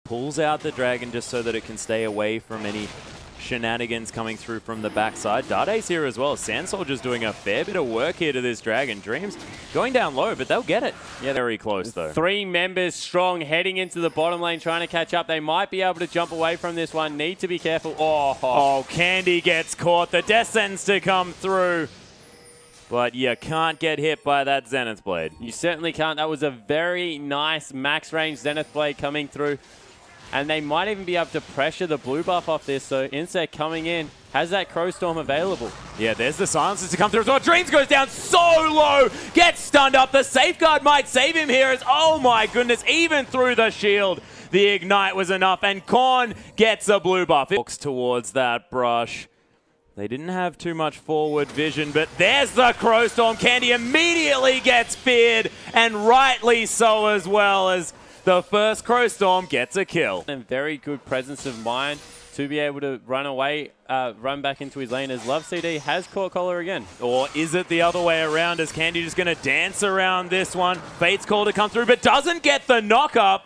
Pulls out the dragon just so that it can stay away from any shenanigans coming through from the backside. Dade's here as well. Sand Soldier's doing a fair bit of work here to this dragon. Dreams going down low, but they'll get it. Yeah, very close though. 3 members strong heading into the bottom lane trying to catch up. They might be able to jump away from this one. Need to be careful. Oh, Candy gets caught. The death sentence to come through. But you can't get hit by that Zenith Blade. You certainly can't. That was a very nice max range Zenith Blade coming through. And they might even be able to pressure the blue buff off this. So INSEC coming in has that Crow Storm available. Yeah, there's the silences to come through as well. Dreams goes down so low. Gets stunned up. The safeguard might save him here. As, oh my goodness, even through the shield, the ignite was enough. And Korn gets a blue buff. It looks towards that brush. They didn't have too much forward vision, but there's the Crow Storm. Candy immediately gets feared, and rightly so as well, as the first Crow Storm gets a kill. And very good presence of mind to be able to run away, run back into his lane, as Lovecd has caught Collar again. Or is it the other way around? Is Candy just going to dance around this one? Fate's call to come through, but doesn't get the knock up.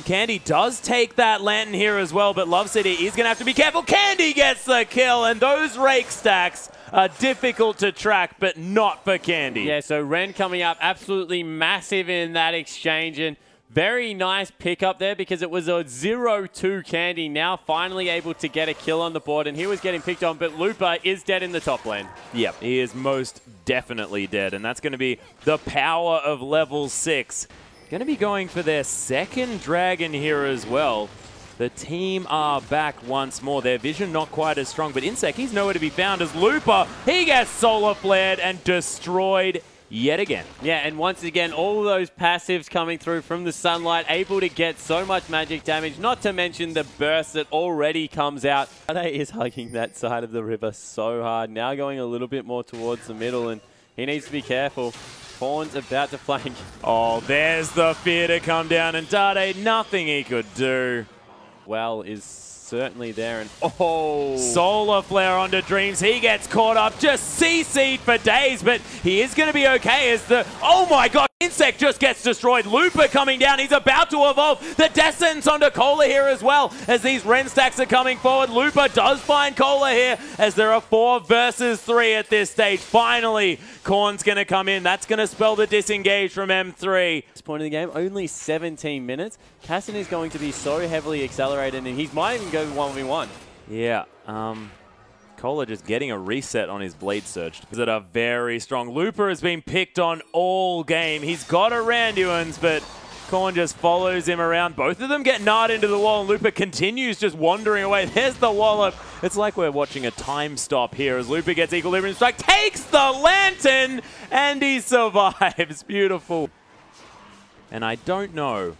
Candy does take that lantern here as well, but Lovecd is going to have to be careful. Candy gets the kill, and those rake stacks are difficult to track, but not for Candy. Yeah, so Ren coming up absolutely massive in that exchange, and very nice pickup there because it was a 0-2 Candy, now finally able to get a kill on the board, and he was getting picked on, but Lupa is dead in the top lane. Yep, he is most definitely dead, and that's going to be the power of level 6. Going to be going for their second dragon here as well. The team are back once more. Their vision not quite as strong, but INSEC, he's nowhere to be found as Lupa. He gets solar flared and destroyed yet again. Yeah, and once again, all those passives coming through from the sunlight, able to get so much magic damage, not to mention the burst that already comes out. Dade is hugging that side of the river so hard, now going a little bit more towards the middle, and he needs to be careful. Fawn's about to flank. Oh, there's the fear to come down, and Dade, nothing he could do. Well is certainly there, and oh! Solar flare onto Dreams. He gets caught up, just CC'd for days, but he is going to be okay as the... Oh my god! INSEC just gets destroyed. Lupa coming down. He's about to evolve. The death sentence onto Cola here as well as these Ren stacks are coming forward. Lupa does find Cola here as there are 4 versus 3 at this stage. Finally, Korn's going to come in. That's going to spell the disengage from M3. This point in the game, only 17 minutes. Kassadin is going to be so heavily accelerated, and he might even go 1v1. Yeah, Cola just getting a reset on his Blade Surge. That are very strong. Lupa has been picked on all game. He's got a Randuin's, but Korn just follows him around. Both of them get gnarred into the wall, and Lupa continues just wandering away. There's the wallop. It's like we're watching a time stop here as Lupa gets Equilibrium Strike, takes the lantern, and he survives. Beautiful. And I don't know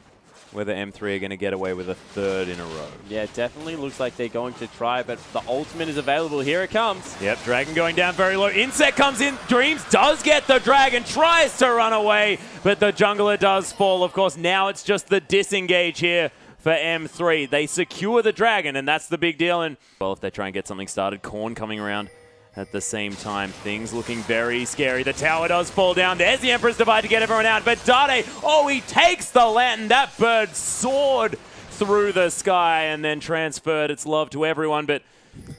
whether M3 are going to get away with a 3rd in a row. Yeah, definitely looks like they're going to try, but the ultimate is available. Here it comes. Yep, Dragon going down very low. INSEC comes in. Dreams does get the Dragon, tries to run away, but the jungler does fall. Of course, now it's just the disengage here for M3. They secure the Dragon, and that's the big deal. And well, if they try and get something started, Korn coming around at the same time. Things looking very scary. The tower does fall down. There's the Emperor's Divide to get everyone out. But Dade, oh, he takes the lantern. That bird soared through the sky and then transferred its love to everyone. But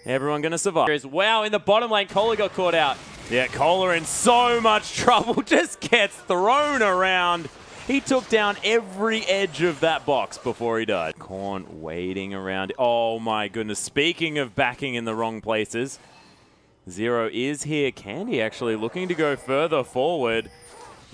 everyone going to survive. Wow, in the bottom lane, Cola got caught out. Yeah, Cola in so much trouble. Just gets thrown around. He took down every edge of that box before he died. Korn waiting around. Oh, my goodness. Speaking of backing in the wrong places, Zero is here. Candy actually looking to go further forward.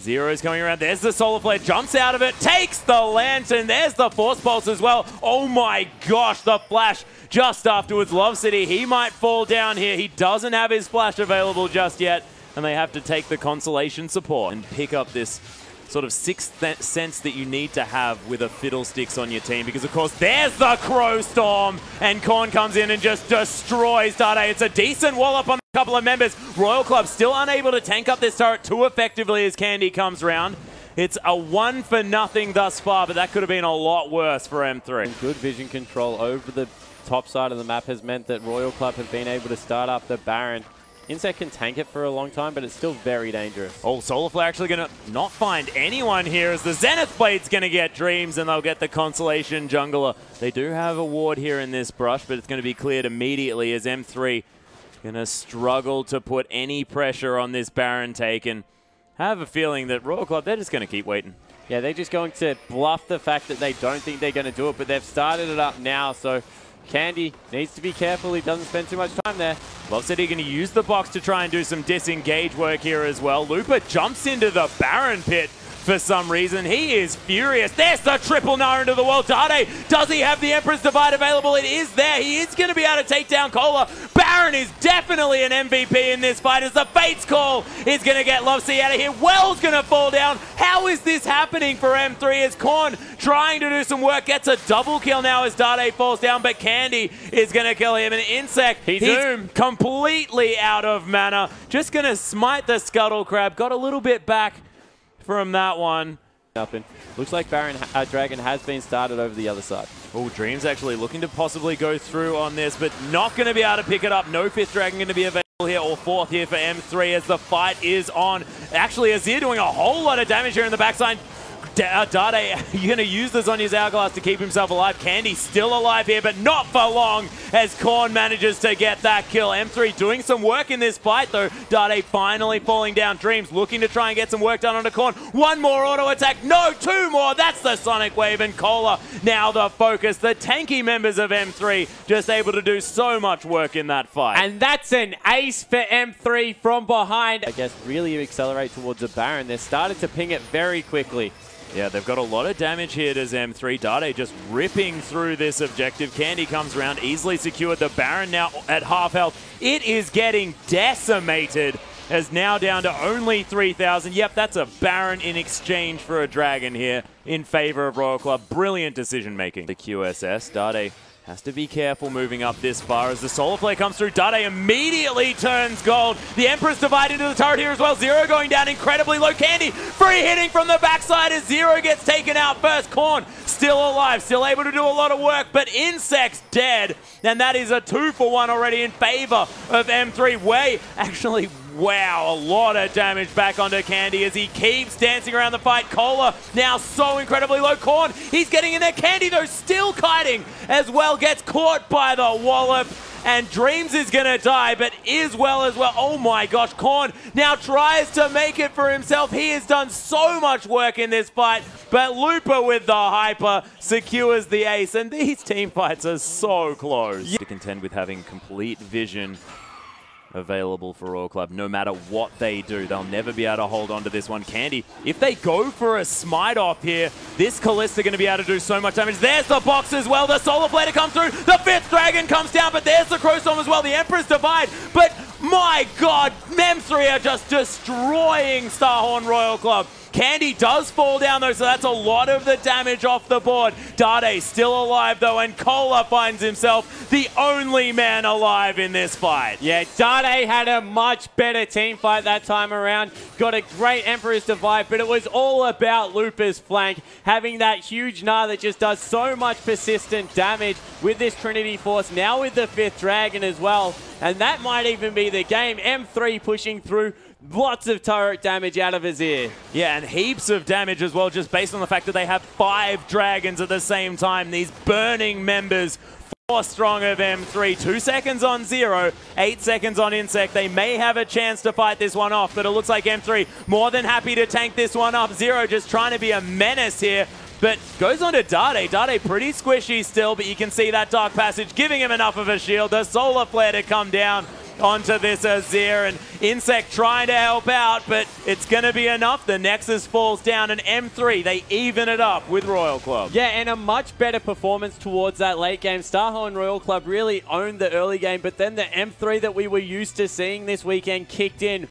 Zero's coming around. There's the Solar Flare. Jumps out of it. Takes the Lantern. There's the Force Pulse as well. Oh my gosh. The Flash just afterwards. Lovecd, he might fall down here. He doesn't have his Flash available just yet. And they have to take the Consolation support and pick up this sort of sixth sense that you need to have with a Fiddlesticks on your team, because of course there's the Crow Storm, and Korn comes in and just destroys Dade. It's a decent wallop on a couple of members. Royal Club still unable to tank up this turret too effectively as Candy comes round. It's a 1-for-0 thus far, but that could have been a lot worse for M3. Good vision control over the top side of the map has meant that Royal Club have been able to start up the Baron INSEC can tank it for a long time, but it's still very dangerous. Oh, Solarflare actually going to not find anyone here as the Zenith Blade's going to get Dreams and they'll get the Consolation Jungler. They do have a ward here in this brush, but it's going to be cleared immediately as M3 going to struggle to put any pressure on this Baron taken. I have a feeling that Royal Club, they're just going to keep waiting. Yeah, they're just going to bluff the fact that they don't think they're going to do it, but they've started it up now, so Candy needs to be careful he doesn't spend too much time there. Lovecd going to use the box to try and do some disengage work here as well. Looper jumps into the Baron pit for some reason. He is furious. There's the triple Gnar into the wall. Dade, does he have the Emperor's Divide available? It is there. He is going to be able to take down Cola. Baron is definitely an MVP in this fight as the Fates Call is going to get Lovecd out of here. Well's going to fall down. How is this happening for M3 as Korn trying to do some work, gets a double kill now as Dade falls down, but Candy is going to kill him. And INSEC, he's completely out of mana. Just going to smite the Scuttle Crab. Got a little bit back from that one. Looks like Baron Dragon has been started over the other side. Oh, Dreams actually looking to possibly go through on this, but not going to be able to pick it up. No 5th Dragon going to be available here, or 4th here for M3 as the fight is on. Actually, Azir doing a whole lot of damage here in the backside. Dade, you're going to use the Zhonya's Hourglass to keep himself alive. Candy still alive here, but not for long as Korn manages to get that kill. M3 doing some work in this fight, though. Dade finally falling down. Dreams looking to try and get some work done on the Korn. One more auto attack. No, 2 more. That's the Sonic Wave, and Cola now the focus. The tanky members of M3 just able to do so much work in that fight. And that's an ace for M3 from behind. I guess really accelerate towards the Baron. They started to ping it very quickly. Yeah, they've got a lot of damage here to M3. Dade just ripping through this objective. Candy comes around, easily secured. The Baron now at half health. It is getting decimated as now down to only 3,000. Yep, that's a Baron in exchange for a Dragon here in favor of Royal Club. Brilliant decision making. The QSS, Dade has to be careful moving up this far as the Solar Flare comes through. Dade immediately turns gold. The Emperor's Divide into the turret here as well. Zero going down incredibly low. Candy free hitting from the backside as Zero gets taken out first. Korn still alive, still able to do a lot of work, but INSEC's dead. And that is a 2-for-1 already in favor of M3. Way actually, wow, a lot of damage back onto Candy as he keeps dancing around the fight. Cola now so incredibly low. Korn, he's getting in there. Candy, though, still kiting as well. Gets caught by the wallop. And Dreams is going to die, but is well as well. Oh my gosh, Korn now tries to make it for himself. He has done so much work in this fight, but Looper with the hyper secures the ace. And these team fights are so close. To contend with having complete vision available for Royal Club. No matter what they do, they'll never be able to hold on to this one. Candy, if they go for a smite off here, this Kalista going to be able to do so much damage. There's the box as well. The Solar Flare comes through. The 5th Dragon comes down, but there's the Crow Storm as well. The Emperor's Divide, but my God, M3 are just destroying Starhorn Royal Club. Candy does fall down though, so that's a lot of the damage off the board. Dade still alive though, and Cola finds himself the only man alive in this fight. Yeah, Dade had a much better team fight that time around. Got a great Emperor's Divide, but it was all about Looper's flank, having that huge Gnar that just does so much persistent damage with this Trinity Force, now with the 5th Dragon as well. And that might even be the game. M3 pushing through. Lots of turret damage out of Azir. Yeah, and heaps of damage as well, just based on the fact that they have 5 dragons at the same time. These burning members, 4 strong of M3. 2 seconds on Zero, 8 seconds on INSEC. They may have a chance to fight this one off, but it looks like M3 more than happy to tank this one up. Zero just trying to be a menace here, but goes on to Dade. Dade pretty squishy still, but you can see that Dark Passage giving him enough of a shield. The Solar Flare to come down onto this Azir, and INSEC trying to help out, but it's going to be enough. The Nexus falls down, and M3, they even it up with Royal Club. Yeah, and a much better performance towards that late game. Starhorn Royal Club really owned the early game, but then the M3 that we were used to seeing this weekend kicked in.